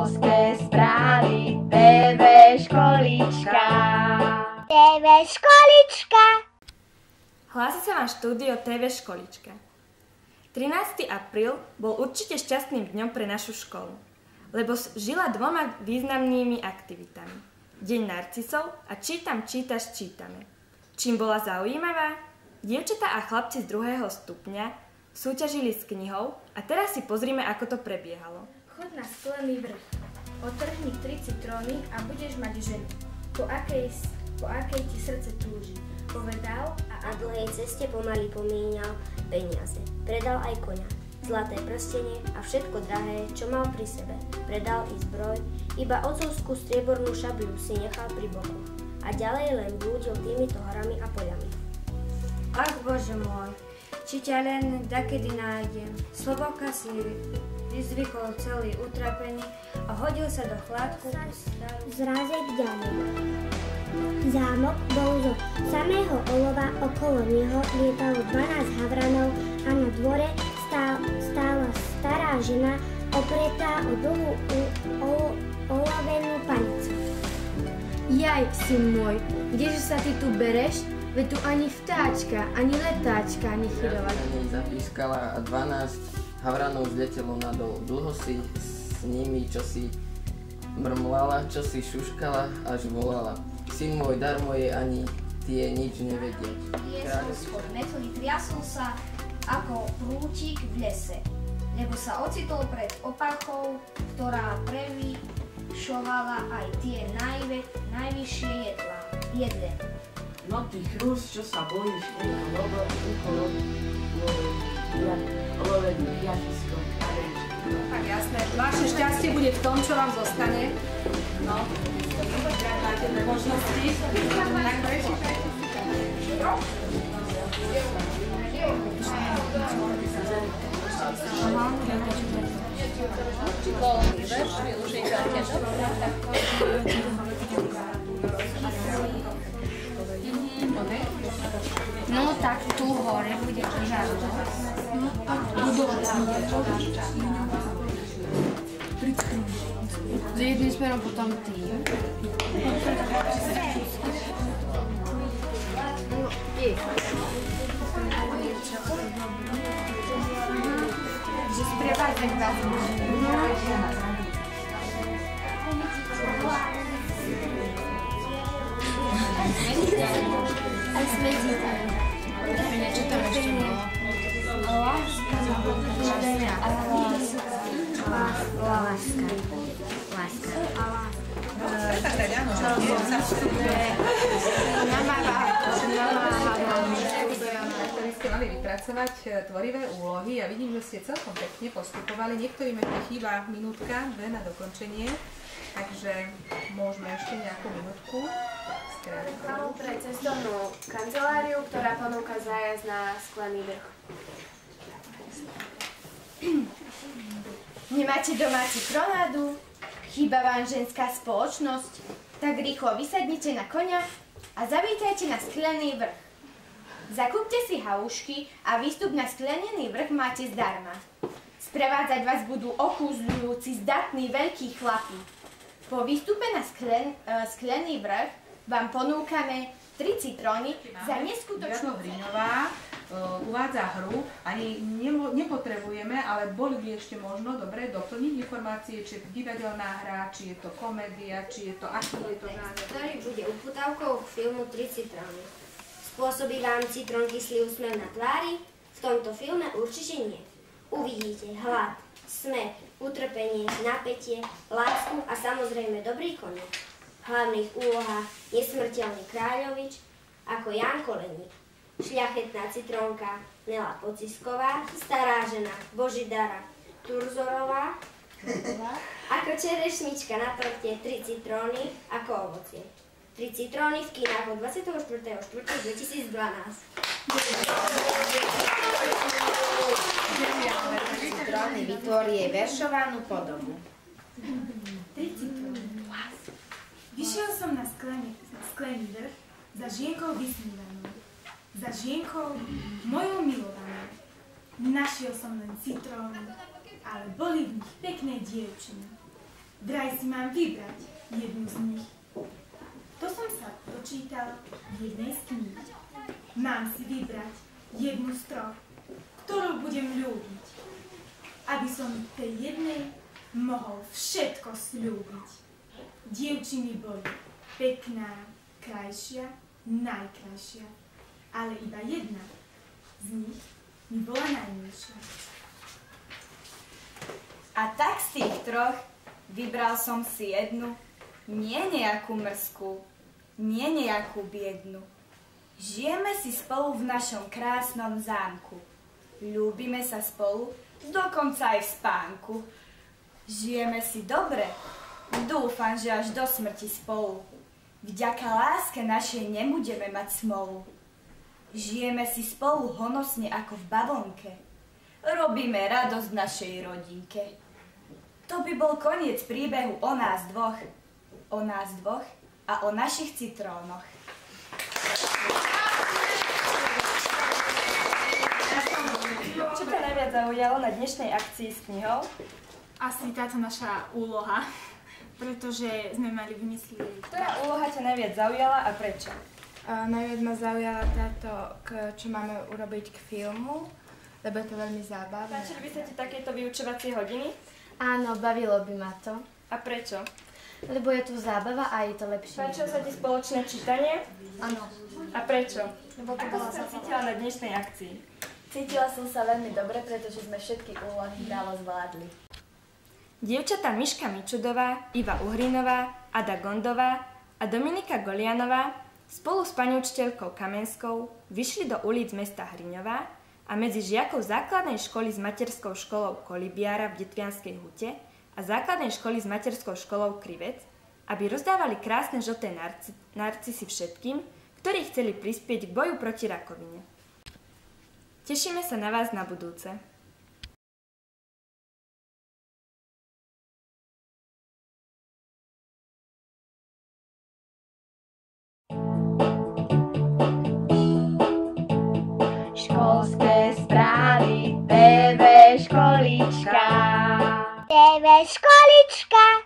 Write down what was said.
školské správy. TV školička. TV školička. Hlási sa vám štúdio TV školička. 13. apríl bol určite šťastným dňom pre našu školu, lebo žila dvoma významnými aktivitami. Deň narcisov a Čítam, čítaš, čítame. Čím bola zaujímavá? Dievčatá a chlapci z 2. stupňa súťažili s knihou a teraz si pozrime, ako to prebiehalo. Chod na sklený vrch, otrhni 3 citróny a budeš mať ženu, po akej ti srdce túži, povedal A dlhej ceste pomaly pomíňal peniaze. Predal aj koňa, zlaté prstenie a všetko drahé, čo mal pri sebe. Predal i zbroj, iba otcovskú striebornú šabliu si nechal pri boku. A ďalej len blúdil týmito horami a poľami. Ach Bože môj, či ťa len dakedy nájdem. Sloboka si vyzvykol celý utrapený a hodil sa do chládku. Zrázek ďalej. Zámok bol zo samého olova, okolo neho lietalo 12 havranov a na dvore stála stará žena opretá o dlhú olovenú panicu. Jaj, syn môj, kdeže sa ty tu bereš? Veď tu ani vtáčka, ani letáčka nechyrovať. Zapískala a 12 havranov zletelo nadol. Dlho si s nimi čosi mrmlala, čosi šuškala, až volala. Syn môj, darmo je, ani tie nič nevedia. Liesol skôr metlý, triasol sa ako prútik v lese, lebo sa ocitol pred opachou, ktorá prevyšovala aj tie najvyššie jedle. No ty chrús, čo sa bojíš, olovený piatisko. No tak jasné, vaše šťastie bude v tom, čo vám zostane. No, máte dve možnosti. Tak prečítajte si. No tak tu hore bude žarto. S jedným smerom potom tým. Že sprevádzať vás Aj smedí tam. Čo tam ešte bolo? Láska. Ktorí ste mali vypracovať tvorivé úlohy a vidím, že ste celkom pekne postupovali. Niektorým ešte chýba minútka, 2 na dokončenie, takže môžeme ešte nejakú minútku. Malú pre cestovnú kanceláriu, ktorá ponúka zájazd na sklený vrch. Nemáte doma citronádu? Chýba vám ženská spoločnosť? Tak rýchlo vysadnite na koňa a zavítajte na sklený vrch. Zakúpte si halušky a výstup na sklenený vrch máte zdarma. Sprevádzať vás budú okúzľujúci, zdatní veľkí chlapi. Po výstupe na sklený vrch vám ponúkame 3 citróny za neskutočnú... Hriňová uvádza hru, ani nepotrebujeme, ale boli by ešte možno dobre doplniť informácie, či je to divadelná hra, či je to komédia, či je to aký je to žáner. Ktorý bude uputávkou filmu 3 citróny. Spôsobí vám citrón kyslý úsmev na tvári? V tomto filme určite nie. Uvidíte hlad, smech, utrpenie, napätie, lásku a samozrejme dobrý koniec. V hlavných úlohách nesmrteľný Kráľovič ako Janko Leník, šľachetná citrónka Nela Pocisková, stará žena Božidara Turzorová, ako čerešnička na torte 3 citróny ako ovocie. 3 citróny v kinách od 24.4.2012. Citróny vytvorí jej veršovanú podobu. 3 citróny. Vyšiel som na sklený vrch za žienkou vysnívanou, za žienkou mojou milovanou. Našiel som len citróny, ale boli v nich pekné dievčiny. Vraj si mám vybrať jednu z nich. To som sa dočítala v jednej z kníh. Mám si vybrať jednu z troch, ktorú budem ľúbiť, aby som tej jednej mohol všetko sľúbiť. Dievčiny boli pekná, krajšia, najkrajšia, ale iba jedna z nich mi bola najmilšia. A tak z tých troch vybral som si jednu, nie nejakú mrzkú, nie nejakú biednu. Žijeme si spolu v našom krásnom zámku. Ľúbime sa spolu, dokonca aj v spánku. Žijeme si dobre, dúfam, že až do smrti spolu. Vďaka láske našej nebudeme mať smolu. Žijeme si spolu honosne ako v bavlnke. Robíme radosť našej rodinke. To by bol koniec príbehu o nás dvoch. O nás dvoch a o našich citrónoch. Čo ťa najviac zaujalo na dnešnej akcii s knihou? Asi táto naša úloha, pretože sme mali vymyslieť. Ktorá úloha ťa najviac zaujala a prečo? Najviac ma zaujala táto, čo máme urobiť k filmu, lebo je to veľmi zábavné. Páčili by sa ti takéto vyučovacie hodiny? Áno, bavilo by ma to. A prečo? Lebo je tu zábava a je to lepšie. Páčilo sa ti spoločné čítanie? Áno. A prečo? Lebo to Ako si sa cítila na dnešnej akcii? Cítila som sa veľmi dobre, pretože sme všetky úlohy dálo zvládli. Dievčatá Miška Mičudová, Iva Uhrinová, Ada Gondová a Dominika Golianová spolu s pani učiteľkou Kamenskou vyšli do ulic mesta Hriňová a medzi žiakov základnej školy s materskou školou Kolibiara v Detvianskej Hute a základnej školy s materskou školou Krivec, aby rozdávali krásne žlté narcisy všetkým, ktorí chceli prispieť k boju proti rakovine. Tešíme sa na vás na budúce. Školské správy, TV školička. TV školička.